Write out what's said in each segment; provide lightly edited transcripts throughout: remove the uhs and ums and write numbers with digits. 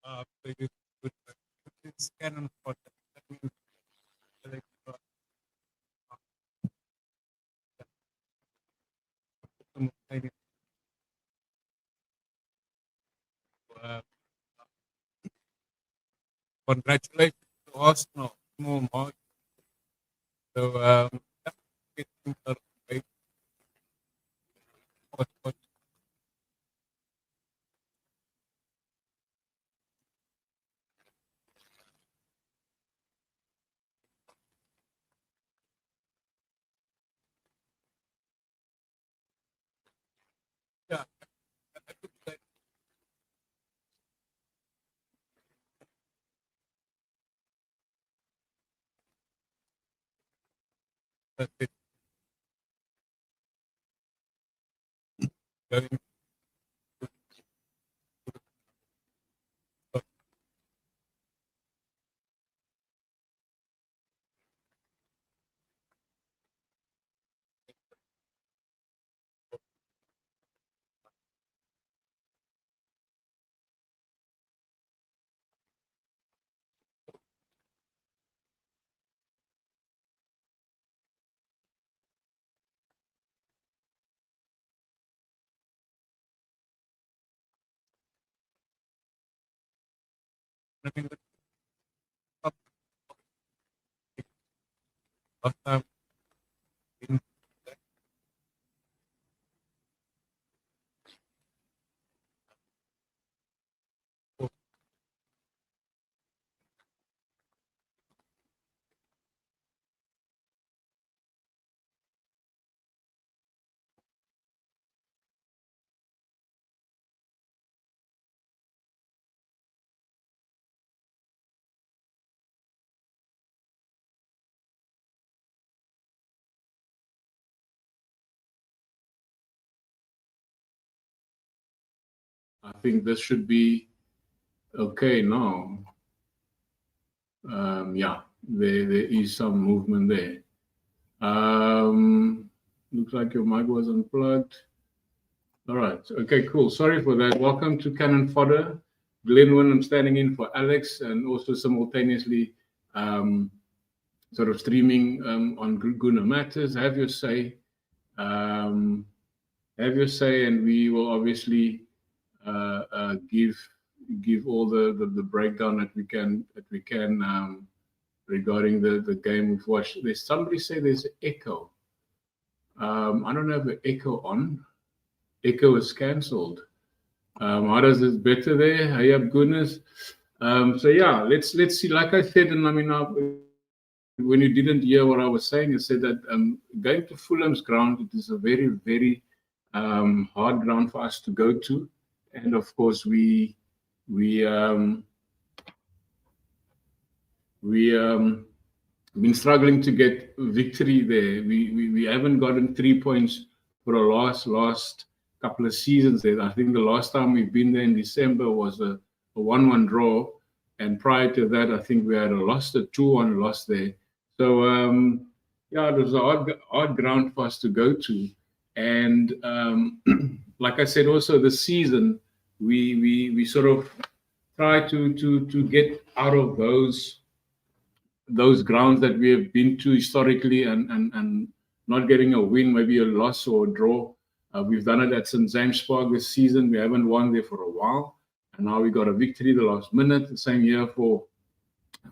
Very good. It's canon for that. That means like, uh, congratulations to Arsenal. More mark. So things are right. What, yeah, I could say that it's very good. I mean, the top last time in I think this should be okay now. Yeah, there is some movement there. Looks like your mic was unplugged. All right. Okay, cool. Sorry for that. Welcome to Cannon Fodder. Glenwyn, I'm standing in for Alex and also simultaneously sort of streaming on Guna Matters. Have your say. Um, have your say, and we will obviously give all the breakdown that we can regarding the game we've watched. There's somebody say there's echo. I don't have the echo on. Echo is cancelled. How does this better there? Hey up goodness. So yeah, let's see. Like I said, and I mean, when you didn't hear what I was saying, I said that going to Fulham's ground, it is a very, very hard ground for us to go to, and of course we been struggling to get victory there. We haven't gotten 3 points for the last couple of seasons there. I think the last time we've been there in December was a 1-1 draw, and prior to that, I think we had a 2-1 loss there. So yeah, it was a hard ground for us to go to, and like I said, also this season we sort of try to get out of those grounds that we have been to historically and not getting a win, maybe a loss or a draw. We've done it at St. James Park this season. We haven't won there for a while. And now we got a victory the last minute, the same year for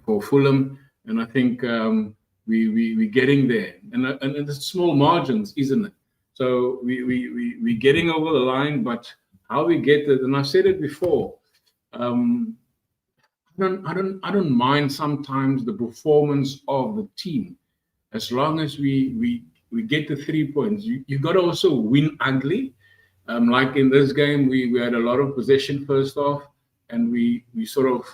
Fulham. And I think we're getting there. And it's small margins, isn't it? So we're getting over the line, but how we get it, and I've said it before, I don't mind sometimes the performance of the team, as long as we get the 3 points. You got to also win ugly. Like in this game, we had a lot of possession first off, and we sort of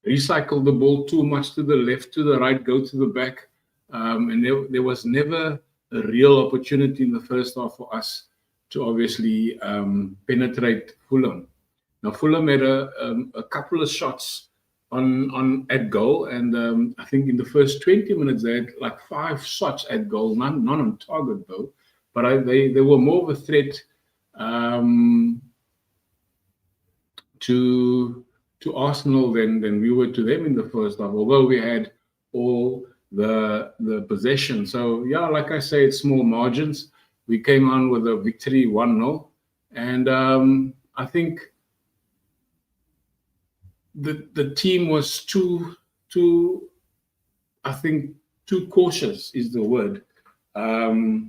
recycled the ball too much to the left, to the right, go to the back, and there was never a real opportunity in the first half for us to obviously penetrate Fulham. Now Fulham had a couple of shots on at goal, and I think in the first 20 minutes they had like 5 shots at goal, none on target though. But they were more of a threat to Arsenal than we were to them in the first half, although we had all the possession. So yeah, like I say, it's small margins. We came on with a victory 1-0, and I think the team was too I think too cautious is the word, to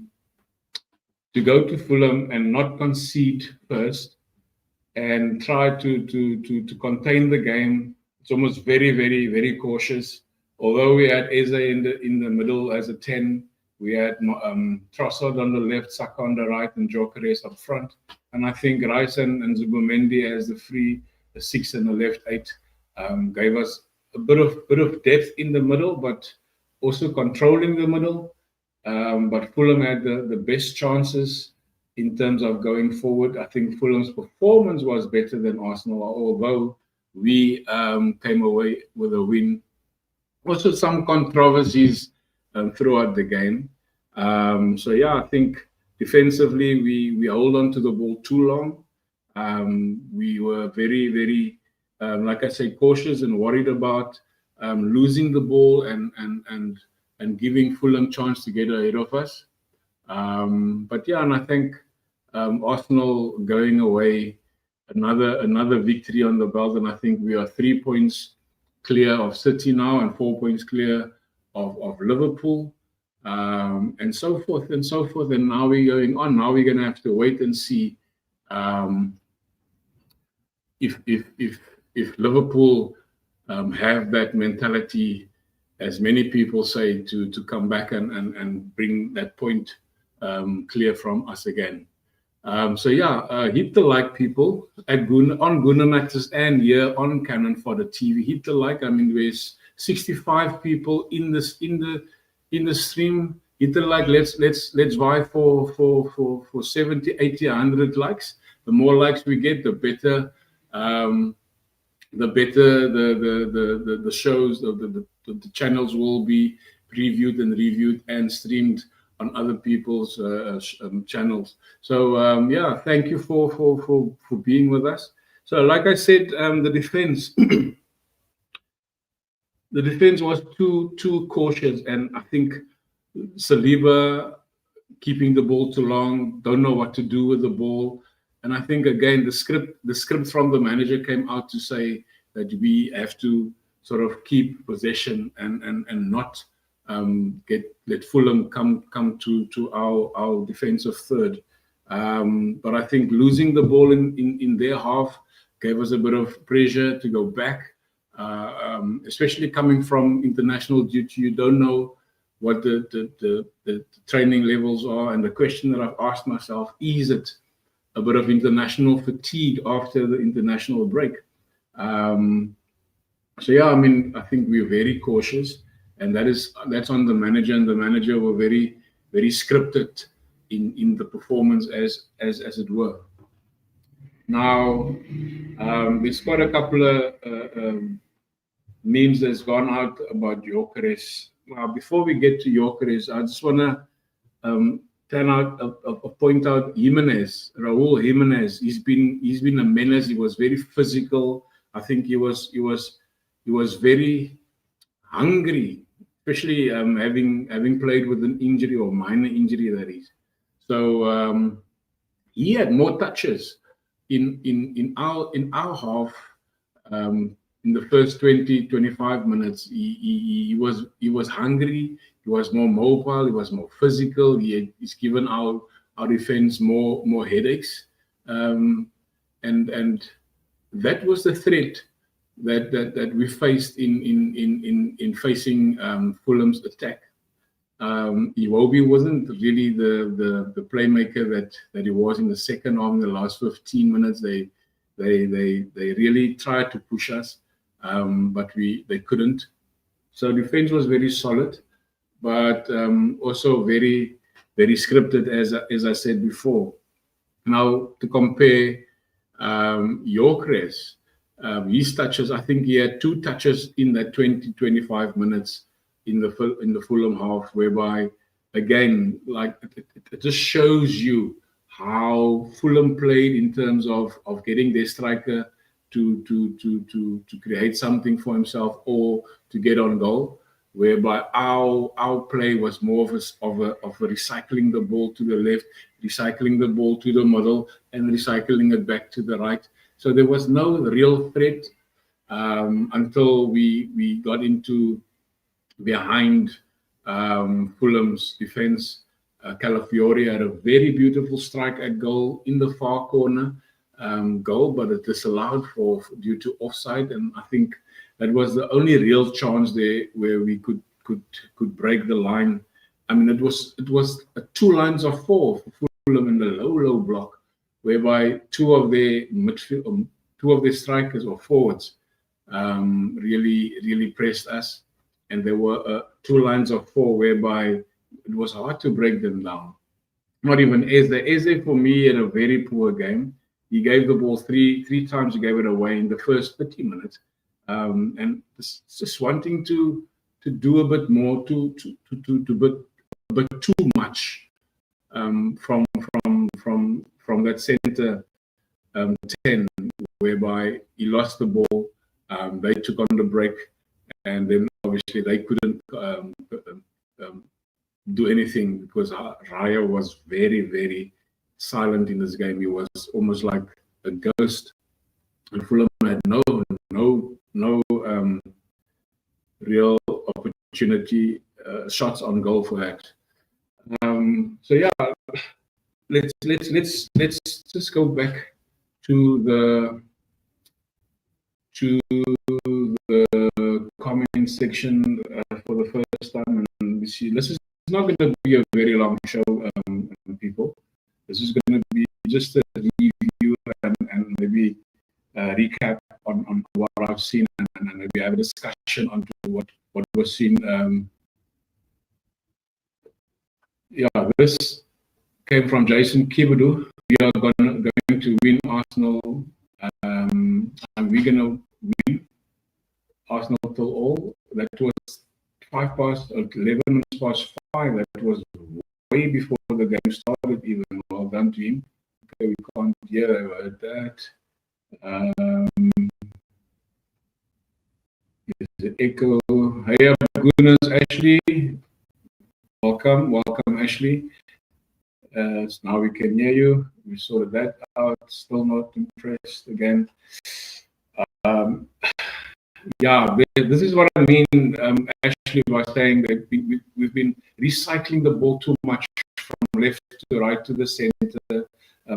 go to Fulham and not concede first and try to contain the game. It's almost very cautious. Although we had Eze in the middle as a 10, we had Trossard on the left, Saka on the right, and Gyökeres up front. And I think Rice and Zubomendi as the 6 and the left 8 gave us a bit of depth in the middle, but also controlling the middle. But Fulham had the best chances in terms of going forward. I think Fulham's performance was better than Arsenal, although we came away with a win. Also, some controversies throughout the game. So yeah, I think defensively we hold on to the ball too long. We were very, like I say, cautious and worried about losing the ball and giving Fulham chance to get ahead of us. But yeah, and I think Arsenal going away, another victory on the belt, and I think we are 3 points clear of City now and 4 points clear of Liverpool, and so forth and so forth. And now we're going on. Now we're going to have to wait and see if Liverpool have that mentality, as many people say, to come back and bring that point clear from us again. So yeah, hit the like, people, at on Guna Matters and here on Cannon for the TV. Hit the like. I mean, there's 65 people in the stream. Hit the like. Let's vie for 70, 80, 100 likes. The more likes we get, the better. The shows, the channels will be previewed and reviewed and streamed on other people's channels. So yeah, thank you for being with us. So like I said, the defense the defense was too cautious, and I think Saliba keeping the ball too long, don't know what to do with the ball. And I think again the script from the manager came out to say that we have to sort of keep possession and not let Fulham come to our defensive third. But I think losing the ball in their half gave us a bit of pressure to go back, especially coming from international duty. You don't know what the training levels are, and the question that I've asked myself, is it a bit of international fatigue after the international break? So yeah, I mean, I think we're very cautious, and that's on the manager, and the manager were very scripted in the performance as it were. Now, there's quite a couple of memes that's gone out about Gyökeres. Now, before we get to Gyökeres, I just want to point out Jimenez, Raul Jimenez. He's been a menace. He was very physical. I think he was very hungry, especially having played with an injury or minor injury, that is. So he had more touches in our half. In the first 20-25 minutes, he was hungry. He was more mobile. He was more physical. He's given our defense more headaches, and that was the threat that we faced in facing Fulham's attack. Iwobi wasn't really the playmaker that he was in the second half. In the last 15 minutes, they really tried to push us, but they couldn't. So defense was very solid, but also very scripted, as I said before. Now, to compare Gyökeres, his touches, I think he had 2 touches in that 20-25 minutes in the Fulham half, whereby again, like it just shows you how Fulham played in terms of getting their striker to create something for himself or to get on goal. Whereby our play was more of a recycling the ball to the left, recycling the ball to the middle, and recycling it back to the right. So there was no real threat until we got into behind Fulham's defense. Calafiori had a very beautiful strike at goal in the far corner goal, but it disallowed due to offside, and I think that was the only real chance there where we could break the line. I mean, it was 2 lines of 4 for Fulham in the low block, whereby two of their strikers or forwards really pressed us, and there were 2 lines of 4 whereby it was hard to break them down. Not even Eze. Eze for me had a very poor game. He gave the ball three times. He gave it away in the first 30 minutes. And just wanting to do a bit more, but too much from that center 10, whereby he lost the ball. They took on the break, and then obviously they couldn't do anything because Raya was very, very silent in this game. He was almost like a ghost, and Fulham had no real opportunity, shots on goal for that. So yeah, let's just go back to the comment section for the first time, and we see this is not going to be a very long show, people. This is going to be just a review and maybe recap on what I've seen, and maybe have a discussion on what was seen. This came from Jason Kibudu. We are going to win Arsenal, and we're going to win Arsenal till all. That was 11 minutes past 5. That was way before the game started even. Well done to him. Okay, we can't hear about that. Is it echo? Hey, goodness, Ashley. Welcome, Ashley. Now we can hear you. We sorted that out. Still not impressed again. Yeah, this is what I mean, Ashley, by saying that we've been recycling the ball too much from left to right to the center.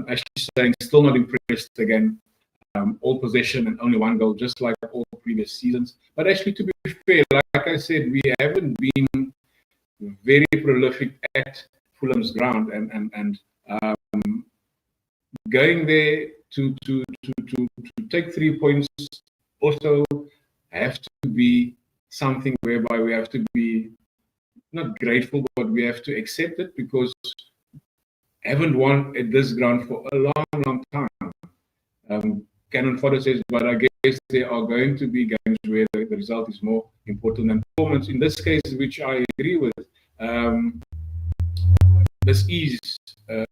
Ashley saying still not impressed again. All possession and only 1 goal, just like all previous seasons. But actually, to be fair, like I said, we haven't been very prolific at Fulham's ground, and going there to take 3 points also have to be something whereby we have to be not grateful, but we have to accept it, because haven't won at this ground for a long time. Cannon Fodder says, but I guess there are going to be games where the result is more important than performance. In this case, which I agree with, this is a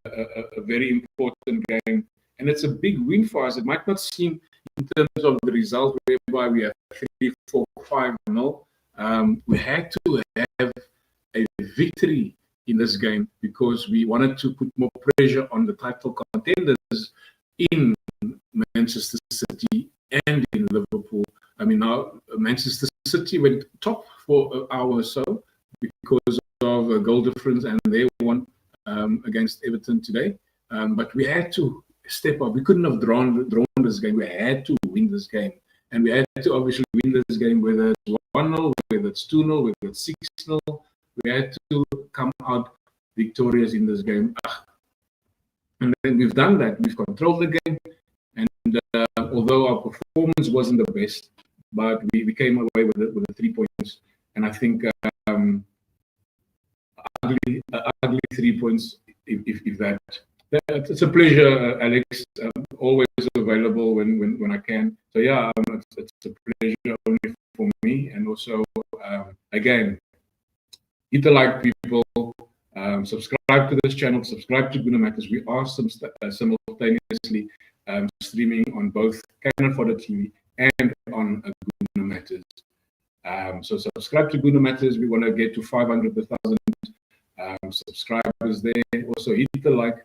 very important game, and it's a big win for us. It might not seem in terms of the result, whereby we have 3-4, 5-0. We had to have a victory in this game because we wanted to put more pressure on the title contenders in Manchester City and in Liverpool. I mean, now Manchester City went top for an hour or so because of a goal difference, and they won against Everton today. But we had to step up. We couldn't have drawn this game. We had to win this game, and we had to obviously win this game, whether it's 1-0, whether it's 2-0, whether it's 6-0. We had to come out victorious in this game. And then we've done that. We've controlled the game. And although our performance wasn't the best, but we came away with the 3 points. And I think ugly 3 points, if that. It's a pleasure, Alex. Always available when I can. So yeah, it's a pleasure only for me. And also, again, hit the like, people. Subscribe to this channel. Subscribe to Guna Matters. We are simultaneously streaming on both Cannon Fodder TV and on Guna Matters. So subscribe to Guna Matters. We want to get to 500,000 subscribers there. Also hit the like,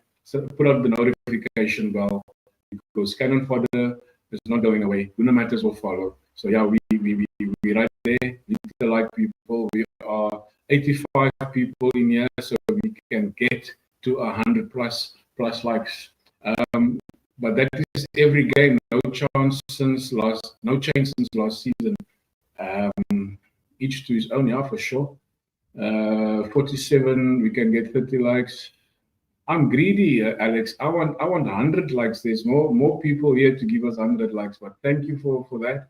put up the notification bell, because Cannon Fodder is not going away. Guna Matters will follow. So yeah, we right there. Hit the like, people. We are 85 people in here, so we can get to 100 plus likes. But that is every game. No change since last season. Each to his own, yeah, for sure. 47, we can get 30 likes. I'm greedy, Alex. I want 100 likes. There's more people here to give us 100 likes, but thank you for that.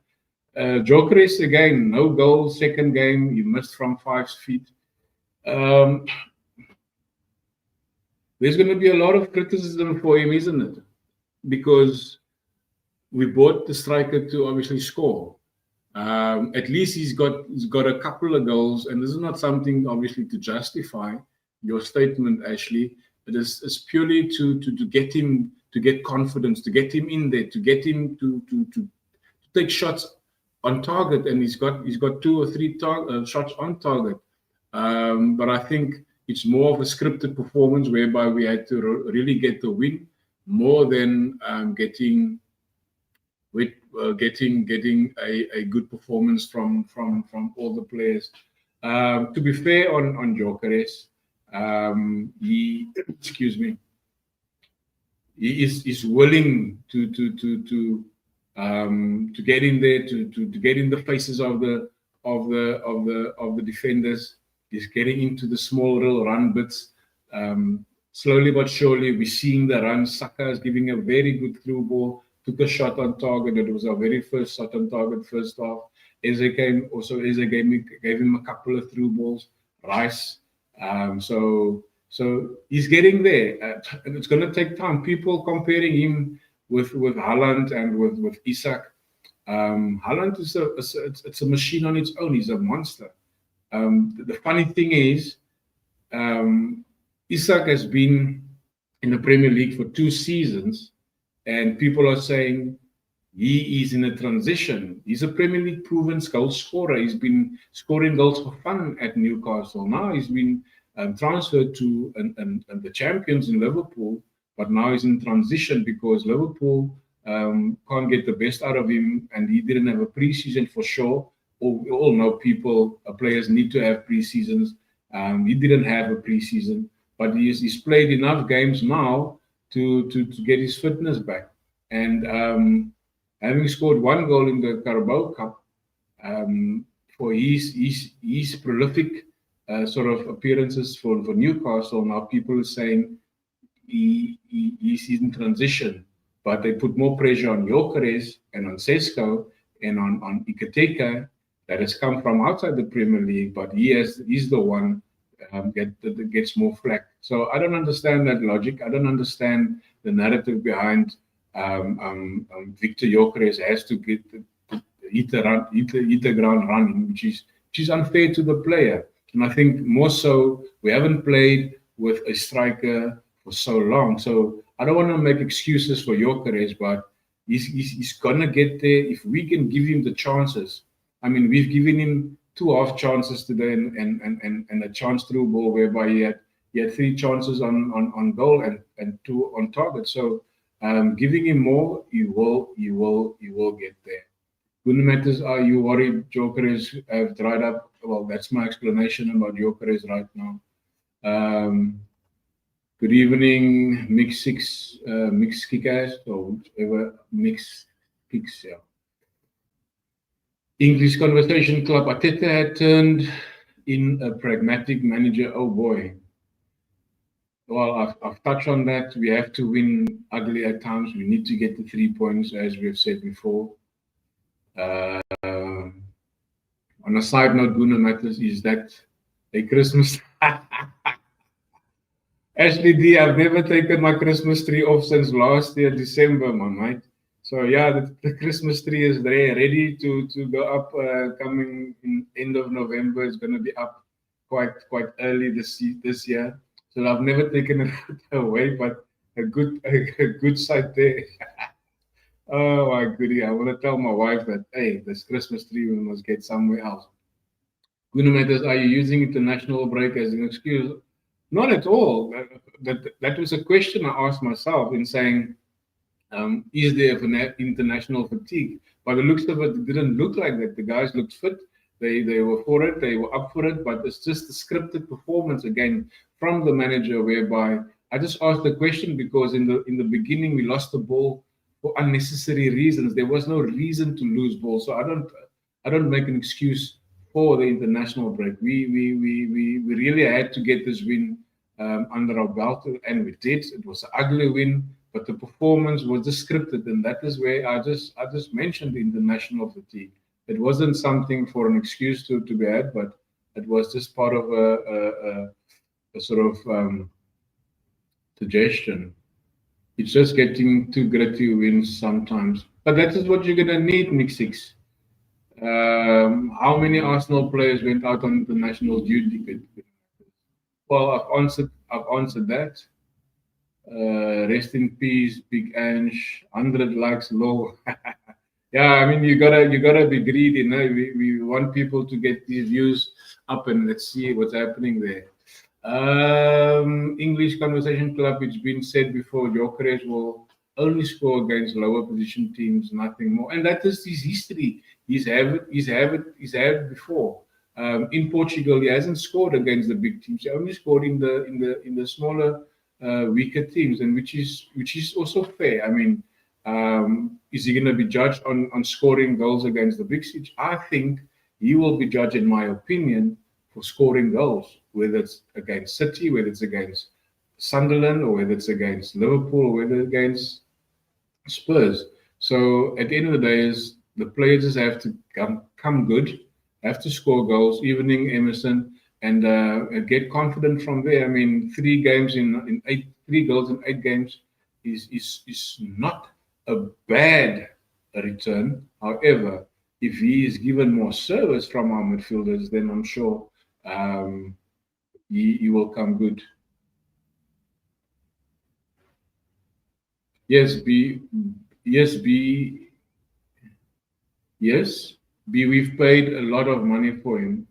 Jokeres again, no goal, second game. You missed from 5 feet. There's going to be a lot of criticism for him, isn't it? Because we bought the striker to obviously score. At least he's got a couple of goals, and this is not something obviously to justify your statement, Ashley. It is purely to get him to get confidence, to get him in there, to get him to take shots on target, and he's got 2 or 3 shots on target. But I think it's more of a scripted performance whereby we had to really get the win more than getting a good performance from all the players. To be fair on Jokeres, he is willing to get in there, to get in the faces of the defenders. He's getting into the small little run bits. Slowly but surely, we're seeing the run. Saka is giving a very good through ball. Took a shot on target. It was our very first shot on target, first half. Eze gave him a couple of through balls. Rice. So he's getting there. And it's going to take time. People comparing him with Haaland and with Isak. Haaland is it's a machine on its own. He's a monster. The funny thing is, Isak has been in the Premier League for 2 seasons, and people are saying he is in a transition. He's a Premier League proven goal scorer. He's been scoring goals for fun at Newcastle. Now he's been transferred to the champions in Liverpool, but now he's in transition because Liverpool can't get the best out of him, and he didn't have a pre-season for sure. We all know players need to have pre-seasons. He didn't have a pre-season, but he's played enough games now to get his fitness back. And having scored 1 goal in the Carabao Cup, for his prolific sort of appearances for Newcastle, now people are saying he's in transition, but they put more pressure on Jokeres and on Sesko and on Iketeka that has come from outside the Premier League, but he's the one that gets more flack. So I don't understand that logic. I don't understand the narrative behind Victor Jokeres has to hit the ground running, which is unfair to the player. And I think more so, we haven't played with a striker for so long. So I don't want to make excuses for Jokeres, but he's gonna get there if we can give him the chances. I mean, we've given him 2 half chances today and a chance through ball whereby he had 3 chances on goal and 2 on target. So giving him more, you will get there. Guna Matters, are you worried Jokeres have dried up? Well, that's my explanation about Jokeres right now. Good evening, Mix Kickers, or whatever, Mix Kicks, yeah. English Conversation Club. Arteta had turned in a pragmatic manager. Oh boy. Well, I've touched on that. We have to win ugly at times. We need to get the 3 points, as we have said before. On a side note, Guna Matters, is that a Christmas? Ashley D, I've never taken my Christmas tree off since last year, December, man, right? So yeah, the Christmas tree is there, ready to go up. Coming in end of November, it's going to be up quite early this year. So I've never taken it away, but a good sight there. Oh my goodie! I want to tell my wife that hey, this Christmas tree we must get somewhere else. Gunametas, are you using international break as an excuse? Not at all. That was a question I asked myself in saying, is there international fatigue? By the looks of it, it didn't look like that. The guys looked fit. They were for it. They were up for it. But it's just the scripted performance again from the manager, whereby I just asked the question because in the beginning we lost the ball for unnecessary reasons. There was no reason to lose ball. So I don't make an excuse for the international break. We really had to get this win under our belt, and we did. It was an ugly win, but the performance was just scripted, and that is where I just mentioned the international fatigue. It wasn't something for an excuse to be had, but it was just part of a sort of suggestion. It's just getting too gritty wins sometimes, but that is what you're gonna need, Nick Six. How many Arsenal players went out on international duty? Well, I've answered that. Rest in peace, Big Ange. 100 likes low. Yeah, I mean you gotta be greedy. No, we want people to get these views up, and let's see what's happening there. English Conversation Club. It's been said before. Gyökeres will only score against lower position teams, nothing more. And that is his history. He's had it before. In Portugal, he hasn't scored against the big teams. He only scored in the smaller, weaker teams, and which is also fair. I mean, is he going to be judged on scoring goals against the big stage? I think he will be judged, in my opinion, for scoring goals, whether it's against City, whether it's against Sunderland, or whether it's against Liverpool, or whether it's against Spurs. So at the end of the day, is the players just have to come good, have to score goals, evening Emerson, and get confident from there. I mean, three goals in 8 games is not a bad return. However, if he is given more service from our midfielders, then I'm sure um, he will come good. Yes, B. Yes, B. Yes, B. We've paid a lot of money for him.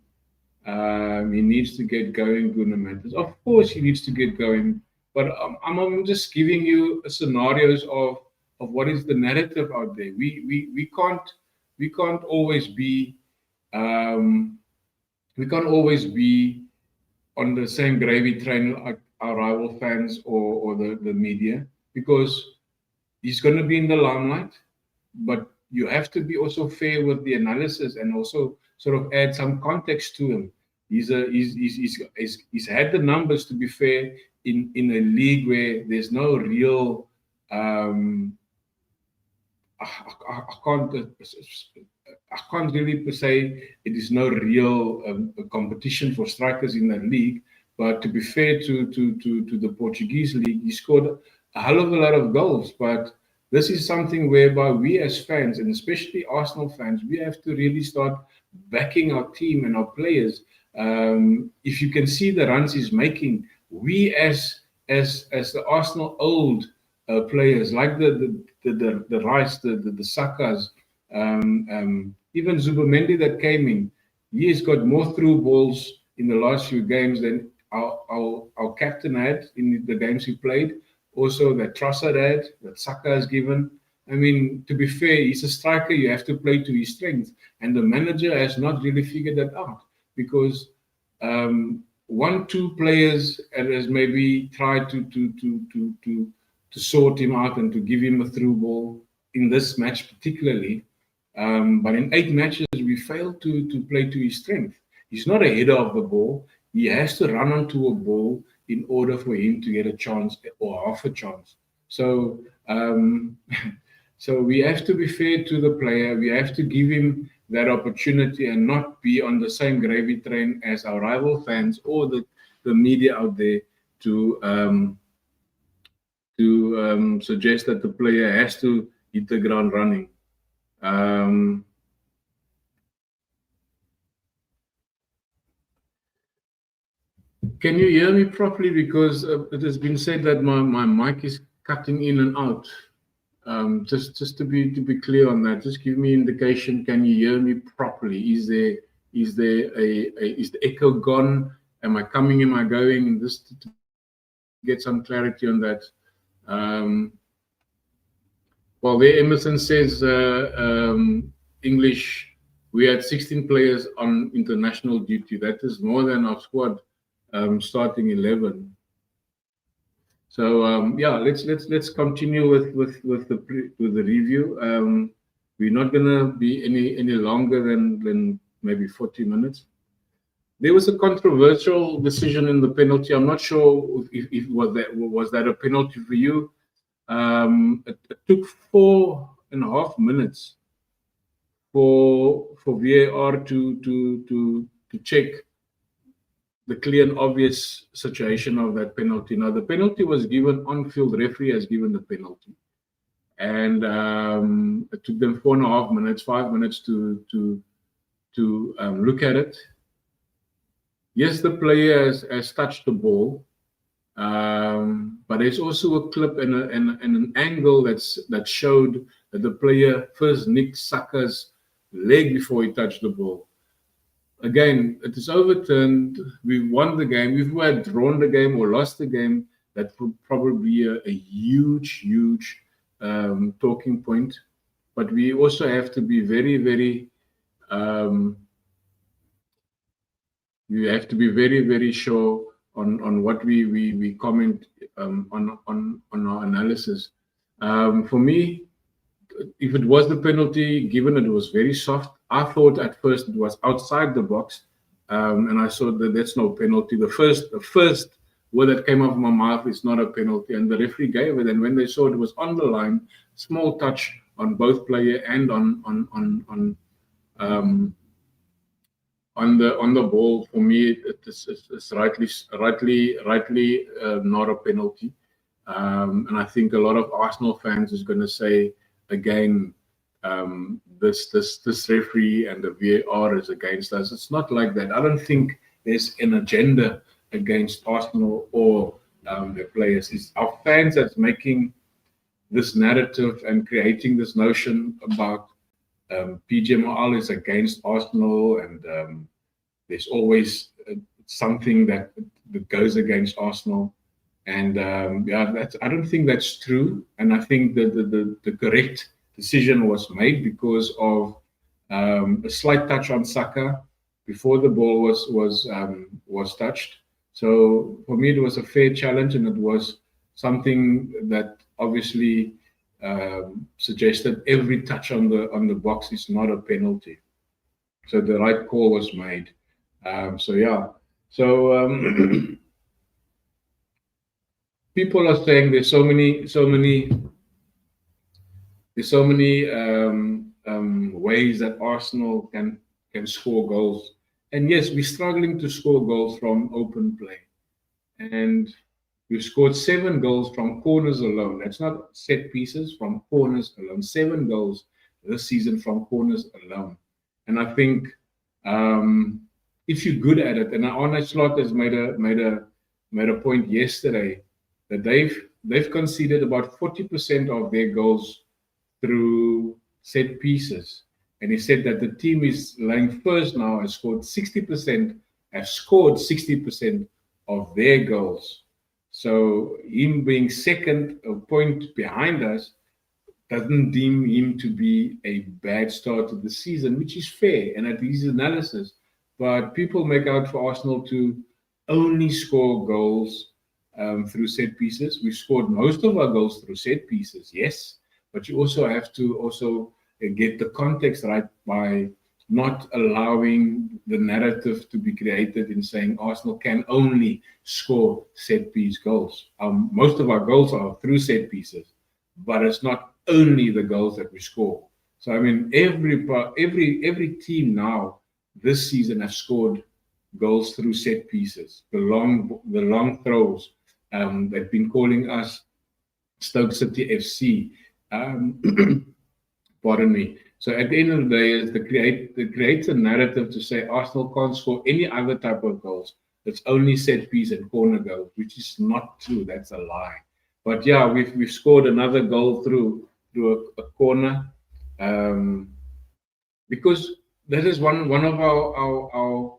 He needs to get going, Gunnar Matters. Of course, he needs to get going. But I'm just giving you scenarios of what is the narrative out there. We can't always be um, we can't always be on the same gravy train like our rival fans or the media, because he's going to be in the limelight, but you have to be also fair with the analysis and also sort of add some context to him. He's had the numbers, to be fair, in a league where there's no real I can't really per se it is no real competition for strikers in that league. But to be fair to the Portuguese league, he scored a hell of a lot of goals. But this is something whereby we as fans, and especially Arsenal fans, we have to really start backing our team and our players. If you can see the runs he's making, we as the Arsenal old players like the Rice, the Sakas, even Zubamendi that came in, he has got more through balls in the last few games than our captain had in the games he played. Also, that Trossard had, that Saka has given. I mean, to be fair, he's a striker. You have to play to his strength, and the manager has not really figured that out, because one, two players has maybe tried to sort him out and to give him a through ball in this match particularly. But in 8 matches, we failed to play to his strength. He's not a header of the ball. He has to run onto a ball in order for him to get a chance or half a chance. So, so we have to be fair to the player. We have to give him that opportunity and not be on the same gravy train as our rival fans or the media out there to suggest that the player has to hit the ground running. Um, can you hear me properly? Because it has been said that my mic is cutting in and out. Just to be clear on that, just give me indication. Can you hear me properly? Is the echo gone? Am I coming? Am I going? And just to get some clarity on that. Well, there Emerson says English. We had 16 players on international duty. That is more than our squad starting 11. So yeah, let's continue with the review. We're not gonna be any longer than maybe 40 minutes. There was a controversial decision in the penalty. I'm not sure if was that a penalty for you. It took 4.5 minutes for VAR to check the clear and obvious situation of that penalty. Now, the penalty was given on-field. Referee has given the penalty, and it took them 4.5 minutes, 5 minutes to look at it. Yes, the player has touched the ball, but there's also a clip and an angle that showed that the player first nicked Saka's leg before he touched the ball. Again, it is overturned. We won the game. If we had drawn the game or lost the game, that would probably be a huge talking point. But we also have to be very sure on what we comment on our analysis. For me, if it was the penalty, given that it was very soft, I thought at first it was outside the box, and I saw that that's no penalty. The first word that came out of my mouth is not a penalty, and the referee gave it. And when they saw it was on the line, small touch on both player and on the ball, for me it's rightly not a penalty. And I think a lot of Arsenal fans is going to say again, this referee and the VAR is against us. It's not like that. I don't think there's an agenda against Arsenal or their players. It's our fans that's making this narrative and creating this notion about PGMOL is against Arsenal, and there's always something that goes against Arsenal. And yeah, I don't think that's true. And I think that the correct decision was made because of a slight touch on Saka before the ball was touched. So for me, it was a fair challenge, and it was something that obviously suggested every touch on the box is not a penalty. So the right call was made. So yeah. So people are saying there's so many ways that Arsenal can score goals. And yes, we're struggling to score goals from open play. And we've scored 7 goals from corners alone. That's not set pieces, from corners alone. 7 goals this season from corners alone. And I think if you're good at it, and Arne Slot has made a point yesterday that they've conceded about 40% of their goals through set pieces. And he said that the team is lying first now, has scored 60% of their goals. So him being second, a point behind us, doesn't deem him to be a bad start to the season, which is fair, and at his analysis. But people make out for Arsenal to only score goals through set pieces. We've scored most of our goals through set pieces, yes, but you also have to get the context right by not allowing the narrative to be created in saying Arsenal can only score set piece goals. Most of our goals are through set pieces, but it's not only the goals that we score. So I mean, every team now this season have scored goals through set pieces. The long throws. They've been calling us Stoke City FC. Pardon me. So at the end of the day, is it creates a narrative to say Arsenal can't score any other type of goals. It's only set piece and corner goals, which is not true. That's a lie. But yeah, we've scored another goal through through a corner, because that is one of our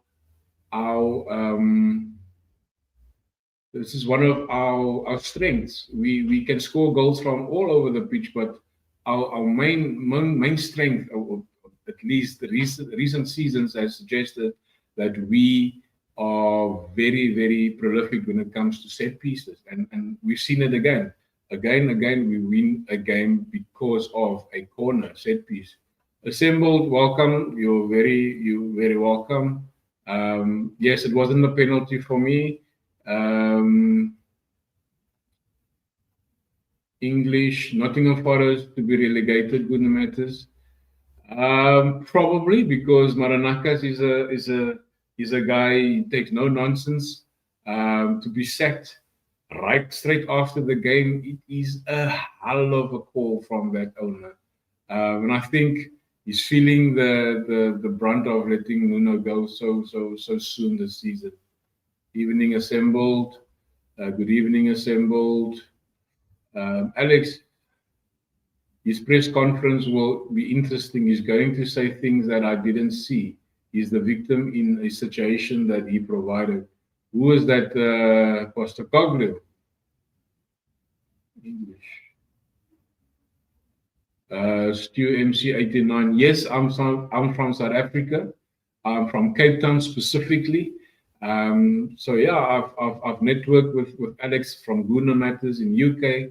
this is one of our strengths. We can score goals from all over the pitch, but our main strength, or at least the recent seasons, has suggested that we are very prolific when it comes to set pieces, and we've seen it again. Again, we win a game because of a corner set piece. Assembled, welcome. You very welcome. Yes, it wasn't a penalty for me. English, Nottingham Forest to be relegated, good matters. Probably because Maranakas is a guy, he takes no nonsense. To be sacked right straight after the game, it is a hell of a call from that owner. And I think he's feeling the brunt of letting Nuno go so soon this season. Evening assembled. Good evening assembled. Alex, his press conference will be interesting. He's going to say things that I didn't see. He's the victim in a situation that he provided. Who is that? Pastor Gabriel. English. Stu MC89. Yes, I'm from South Africa. I'm from Cape Town specifically. So yeah, I've networked with Alex from Guna Matters in UK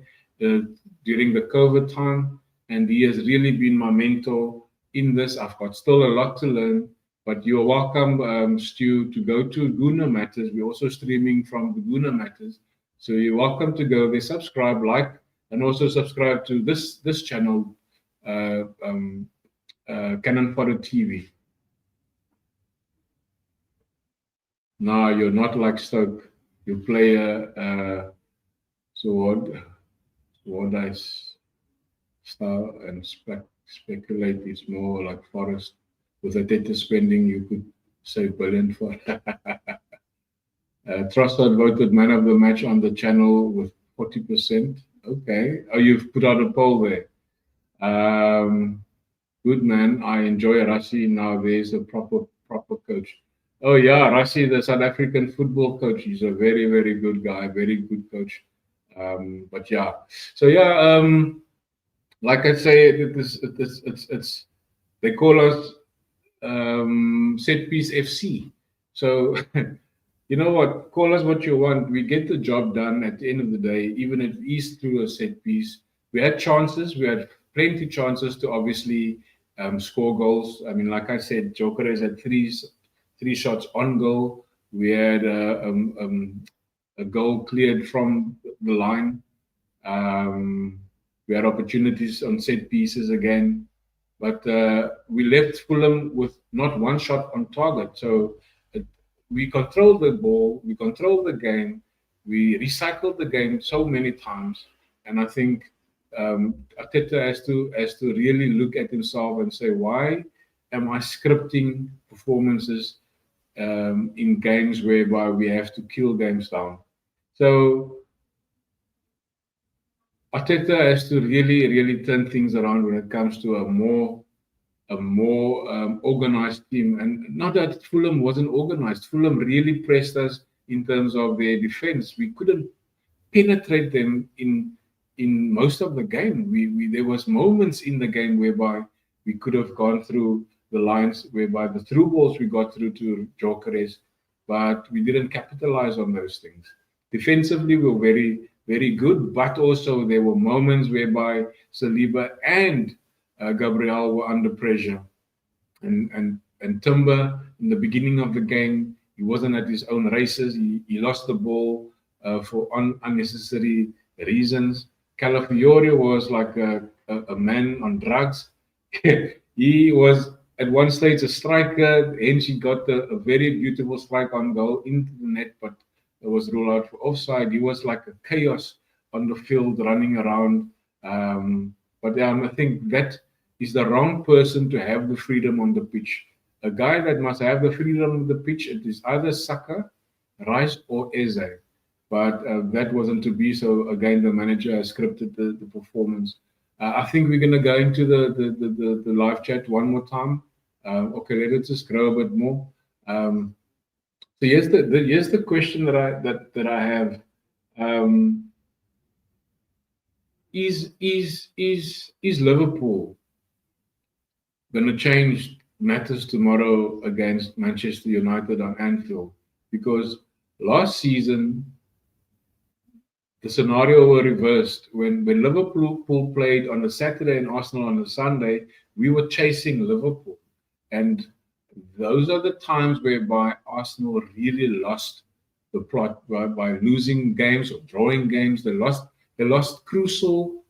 during the COVID time, and he has really been my mentor in this. I've got still a lot to learn, but you're welcome, Stu, to go to Guna Matters. We're also streaming from the Guna Matters, so you're welcome to go there, subscribe, like, and also subscribe to this channel, Cannon Fodder TV. No, you're not like Stoke. You play Swardice style, and speculate is more like Forest. With a data spending, you could say billion for. Trossard voted man of the match on the channel with 40%. Okay. Oh, you've put out a poll there. Good man. I enjoy Rassi. Now there's a proper coach. Oh yeah, Rassi, the South African football coach. He's a very good guy, very good coach. But yeah, so yeah, like I say, it's they call us set piece FC. So you know what? Call us what you want. We get the job done at the end of the day, even if it is through a set piece. We had chances. We had plenty chances to obviously score goals. I mean, like I said, Joker has had three shots on goal. We had a goal cleared from the line. We had opportunities on set pieces again, but we left Fulham with not one shot on target. So we controlled the ball, we controlled the game, we recycled the game so many times, and I think Arteta has to really look at himself and say, why am I scripting performances in games whereby we have to kill games down? So Arteta has to really turn things around when it comes to a more organized team. And not that Fulham wasn't organized. Fulham really pressed us in terms of their defense. We couldn't penetrate them in most of the game. There was moments in the game whereby we could have gone through the lines, whereby the through balls we got through to Jokeres, but we didn't capitalize on those things. Defensively, we were very good, but also there were moments whereby Saliba and Gabriel were under pressure. And Timber, in the beginning of the game, he wasn't at his own races. He lost the ball for unnecessary reasons. Calafiore was like a man on drugs. He was at one stage a striker, hence he got a very beautiful strike on goal into the net, but it was ruled out for offside. He was like a chaos on the field, running around. But I think that is the wrong person to have the freedom on the pitch. A guy that must have the freedom on the pitch, it is either Saka, Rice, or Eze. But that wasn't to be. So again, the manager has scripted the performance. I think we're going to go into the live chat one more time. Okay, let's just grow a bit more. So here's the question that I have. Is Liverpool going to change matters tomorrow against Manchester United on Anfield? Because last season the scenario were reversed. When Liverpool played on a Saturday and Arsenal on a Sunday, we were chasing Liverpool. And those are the times whereby Arsenal really lost the plot by losing games or drawing games. They lost crucial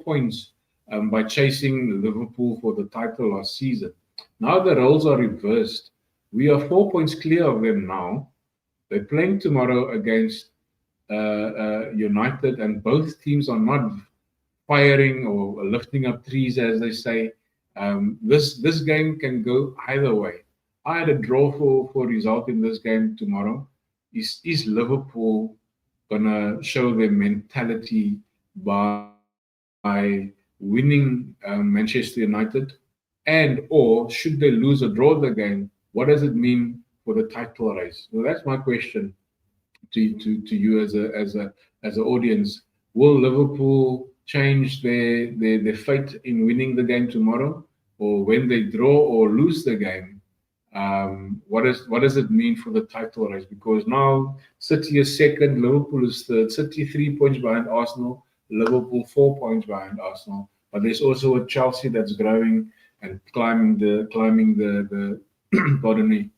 points by chasing Liverpool for the title last season. Now the roles are reversed. We are 4 points clear of them now. They're playing tomorrow against United, and both teams are not firing or lifting up trees, as they say. This game can go either way. I had a draw for result in this game tomorrow. Is Liverpool gonna show their mentality by winning Manchester United, and or should they lose or draw the game? What does it mean for the title race? So that's my question to you as an audience. Will Liverpool change their fate in winning the game tomorrow, or when they draw or lose the game? What does it mean for the title race? Because now City is second, Liverpool is third. City 3 points behind Arsenal, Liverpool 4 points behind Arsenal. But there's also a Chelsea that's growing and climbing the pardon me,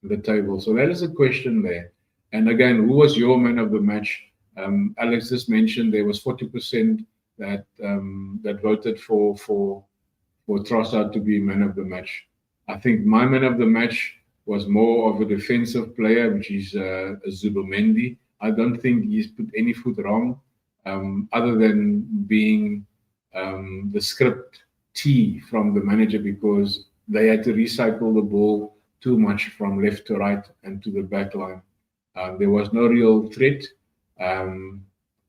the table. So that is a question there. And again, who was your man of the match? Alex just mentioned there was 40% that voted for Trossard to be man of the match. I think my man of the match was more of a defensive player, which is Zubomendi. I don't think he's put any foot wrong, other than being the script T from the manager, because they had to recycle the ball too much from left to right and to the back line. There was no real threat.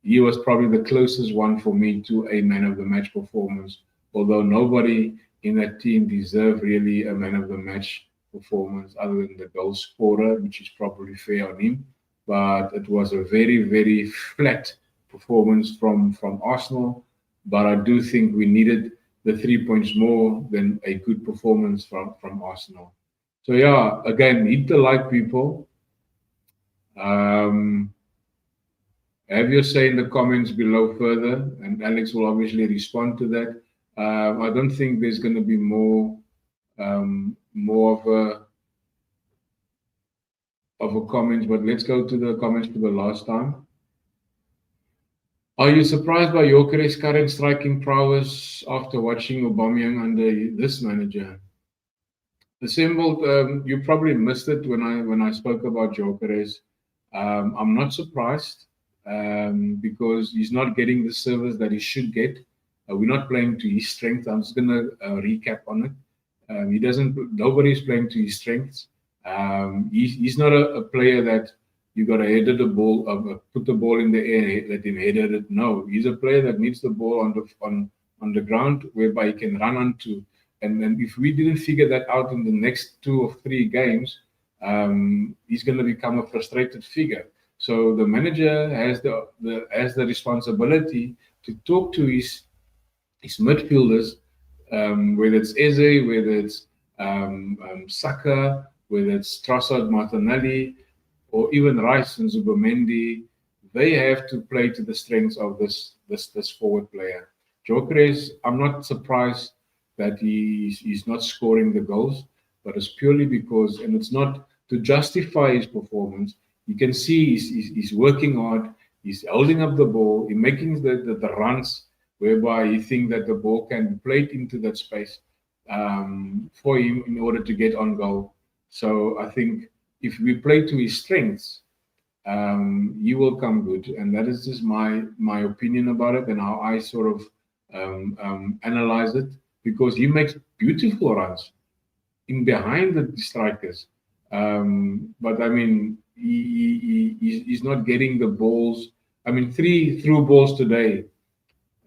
He was probably the closest one for me to a man of the match performance, although nobody in that team deserved really a man of the match performance other than the goal scorer, which is probably fair on him. But it was a very, very flat performance from Arsenal. But I do think we needed the 3 points more than a good performance from Arsenal. So yeah, again, hit the like, people. Have your say in the comments below further, and Alex will obviously respond to that. I don't think there's going to be more of a comments, but let's go to the comments for the last time. Are you surprised by Gyökeres' current striking prowess after watching Aubameyang under this manager? Assembled, you probably missed it when I spoke about Gyökeres. I'm not surprised because he's not getting the service that he should get. We're not playing to his strength. I'm just going to recap on it. Nobody's playing to his strengths. He's not a player that you got to header the ball, put the ball in the air, let him header it. No, he's a player that needs the ball on the ground whereby he can run onto. And then if we didn't figure that out in the next 2 or 3 games, he's going to become a frustrated figure. So the manager has the responsibility to talk to his midfielders, whether it's Eze, whether it's Saka, whether it's Trossard, Martinelli, or even Rice and Zubomendi. They have to play to the strengths of this forward player. Gyökeres, I'm not surprised that he's not scoring the goals, but it's purely because, and it's not to justify his performance. You can see he's working hard, he's holding up the ball, he's making the runs whereby he thinks that the ball can be played into that space for him in order to get on goal. So I think if we play to his strengths, he will come good. And that is just my opinion about it and how I sort of analyze it, because he makes beautiful runs in behind the strikers. But I mean, he's not getting the balls. I mean, 3 through balls today.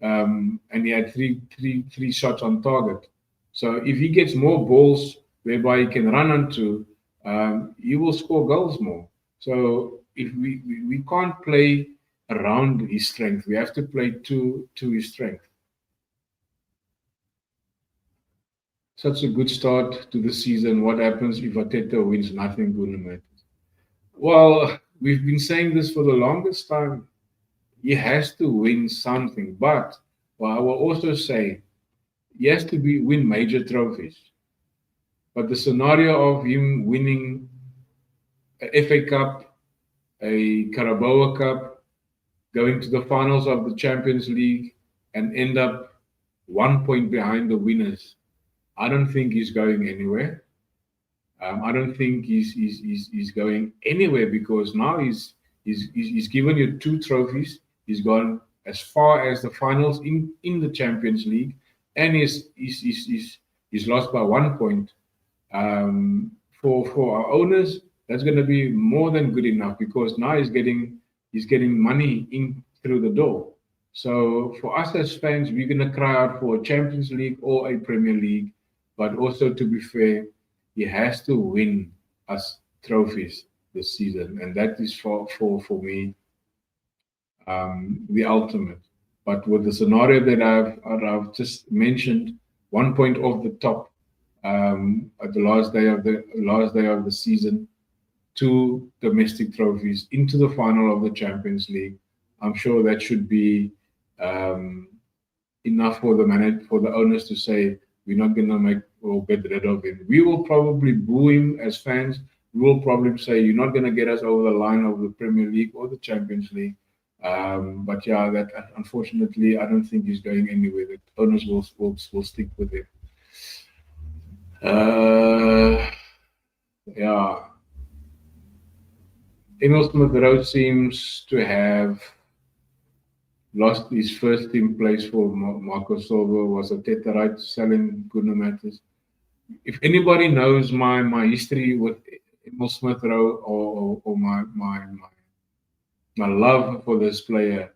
and he had three shots on target. So if he gets more balls whereby he can run onto, he will score goals more. So if we can't play around his strength, we have to play to his strength. Such a good start to the season. What happens if Arteta wins? Nothing good matters. Well, we've been saying this for the longest time. He has to win something, but I will also say he has to win major trophies. But the scenario of him winning a FA Cup, a Carabao Cup, going to the finals of the Champions League, and end up 1 point behind the winners, I don't think he's going anywhere. I don't think he's going anywhere because now he's given you 2 trophies. He's gone as far as the finals in the Champions League, and he's lost by 1 point. For our owners, that's going to be more than good enough because now he's getting money in through the door. So for us as fans, we're going to cry out for a Champions League or a Premier League, but also to be fair, he has to win us trophies this season, and that is for me the ultimate. But with the scenario that I've just mentioned, 1 point off the top at the last day of the season, 2 domestic trophies into the final of the Champions League. I'm sure that should be enough for the owners to say we're not going to make or get rid of him. We will probably boo him as fans. We will probably say you're not going to get us over the line of the Premier League or the Champions League. But yeah, that unfortunately I don't think he's going anywhere. The owners will stick with him. Yeah. Emil Smith Rowe seems to have lost his first team place for Marco Silva. Was Arteta right to sell him? Goodness matters. If anybody knows my history with Emil Smith Rowe or my love for this player,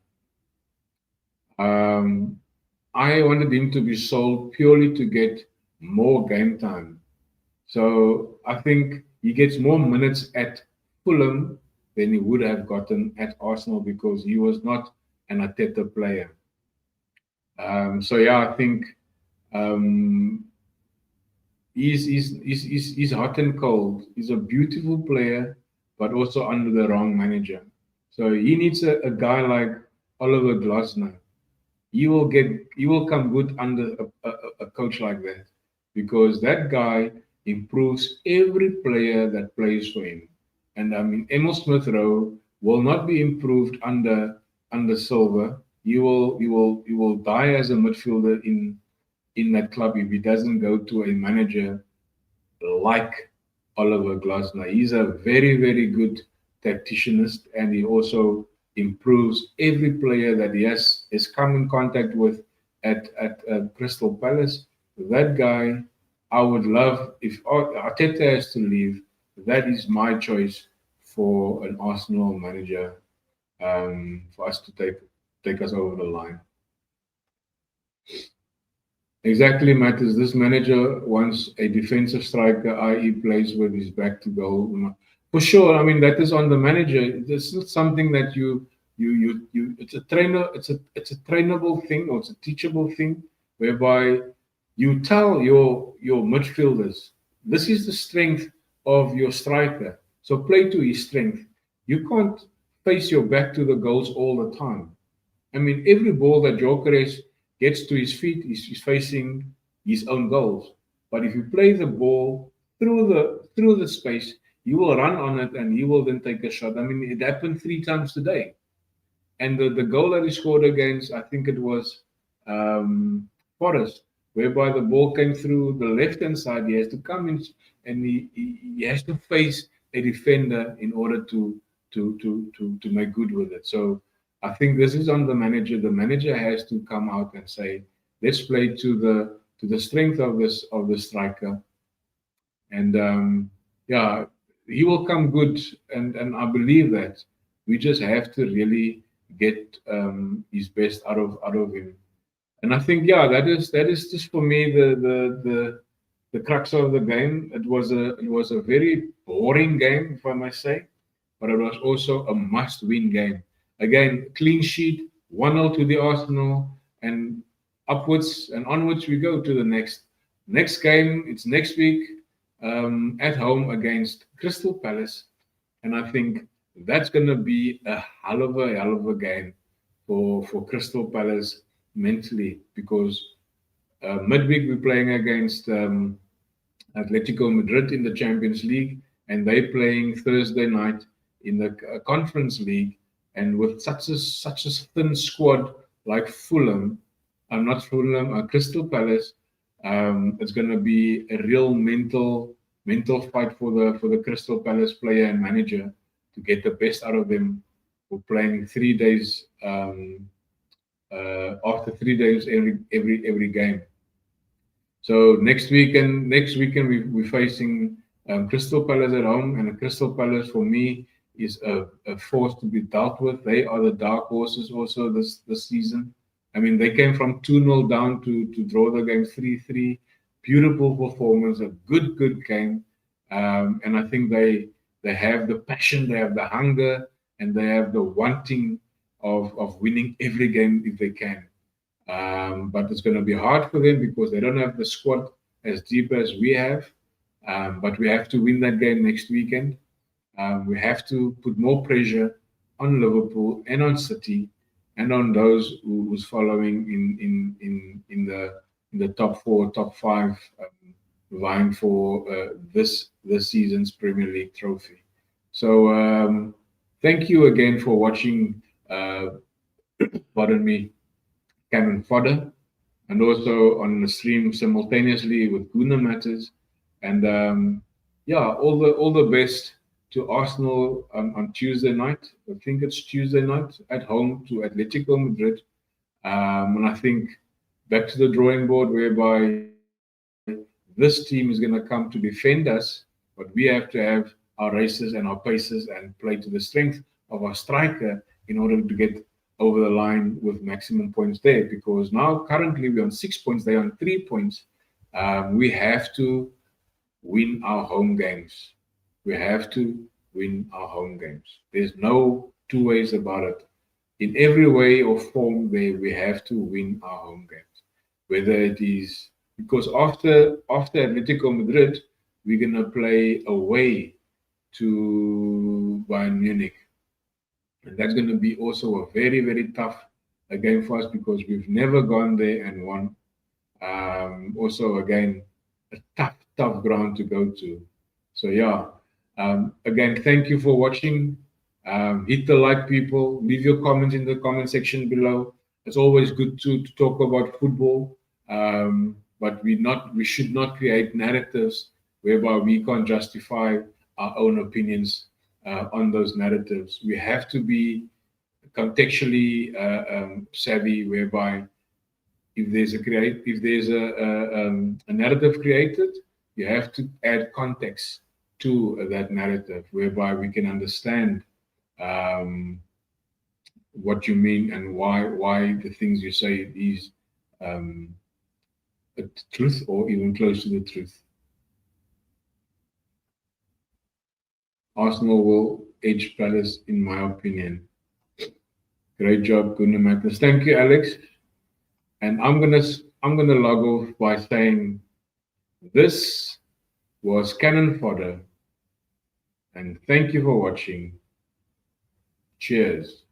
I wanted him to be sold purely to get more game time. So I think he gets more minutes at Fulham than he would have gotten at Arsenal because he was not an Arteta player. So yeah, I think he's hot and cold. He's a beautiful player, but also under the wrong manager. So he needs a guy like Oliver Glasner. He will come good under a coach like that because that guy improves every player that plays for him. And I mean, Emil Smith Rowe will not be improved under Silva. He will die as a midfielder in that club if he doesn't go to a manager like Oliver Glasner. He's a very, very good tacticianist, and he also improves every player that he has come in contact with at Crystal Palace. That guy, I would love if Arteta has to leave. That is my choice for an Arsenal manager for us to take us over the line. Exactly matters. This manager wants a defensive striker, i.e., plays with his back to goal. For sure, I mean that is on the manager. This is something that you. It's a trainer. It's a trainable thing, or it's a teachable thing, whereby you tell your midfielders this is the strength of your striker. So play to his strength. You can't face your back to the goals all the time. I mean, every ball that Gyökeres gets to his feet, he's facing his own goals. But if you play the ball through the space, you will run on it and he will then take a shot. I mean, it happened 3 times today. And the goal that he scored against, I think it was Forest, whereby the ball came through the left-hand side. He has to come in and he has to face a defender in order to make good with it. So I think this is on the manager. The manager has to come out and say, let's play to the strength of the striker. And yeah, he will come good, and I believe that we just have to really get his best out of him And I think, yeah, that is just for me the crux of the game. It was a very boring game, if I may say, but it was also a must-win game. Again, clean sheet, 1-0 to the Arsenal, and upwards and onwards we go to the next game. It's next week at home against Crystal Palace, and I think that's going to be a hell of a game for Crystal Palace mentally, because midweek we're playing against Atletico Madrid in the Champions League, and they're playing Thursday night in the Conference League. And with such a thin squad like Fulham, not Fulham, Crystal Palace, it's going to be a real mental fight for the Crystal Palace player and manager to get the best out of them. For playing 3 days after 3 days every game. So next weekend we're facing Crystal Palace at home, and Crystal Palace for me is a force to be dealt with. They are the dark horses also this season. I mean, they came from 2-0 down to draw the game 3-3. Beautiful performance, a good game, and I think they have the passion, they have the hunger, and they have the wanting of winning every game if they can. But it's going to be hard for them because they don't have the squad as deep as we have. But we have to win that game next weekend. We have to put more pressure on Liverpool and on City and on those who's following in the top four, top five, vying for this season's Premier League trophy. So thank you again for watching. Pardon me. Cannon Fodder, and also on the stream simultaneously with Guna Matters. And yeah, all the best to Arsenal on Tuesday night. I think it's Tuesday night at home to Atletico Madrid. And I think back to the drawing board, whereby this team is going to come to defend us, but we have to have our races and our paces and play to the strength of our striker in order to get over the line with maximum points there, because now currently we're on 6 points, they're on 3 points. We have to win our home games. We have to win our home games. There's no two ways about it. In every way or form, we have to win our home games. Whether it is because after Atletico Madrid, we're gonna play away to Bayern Munich. And that's going to be also a very, very tough game for us because we've never gone there and won. Also, again, a tough ground to go to. So, yeah. Again, thank you for watching. Hit the like, people. Leave your comments in the comment section below. It's always good to talk about football, but we should not create narratives whereby we can't justify our own opinions on those narratives. We have to be contextually savvy, whereby if there's a narrative created, you have to add context to that narrative, whereby we can understand what you mean and why the things you say is the truth or even close to the truth. Arsenal will edge Palace, in my opinion. Great job, Gunnar Magnus. Thank you, Alex. And I'm gonna log off by saying this was Cannon Fodder, and thank you for watching. Cheers.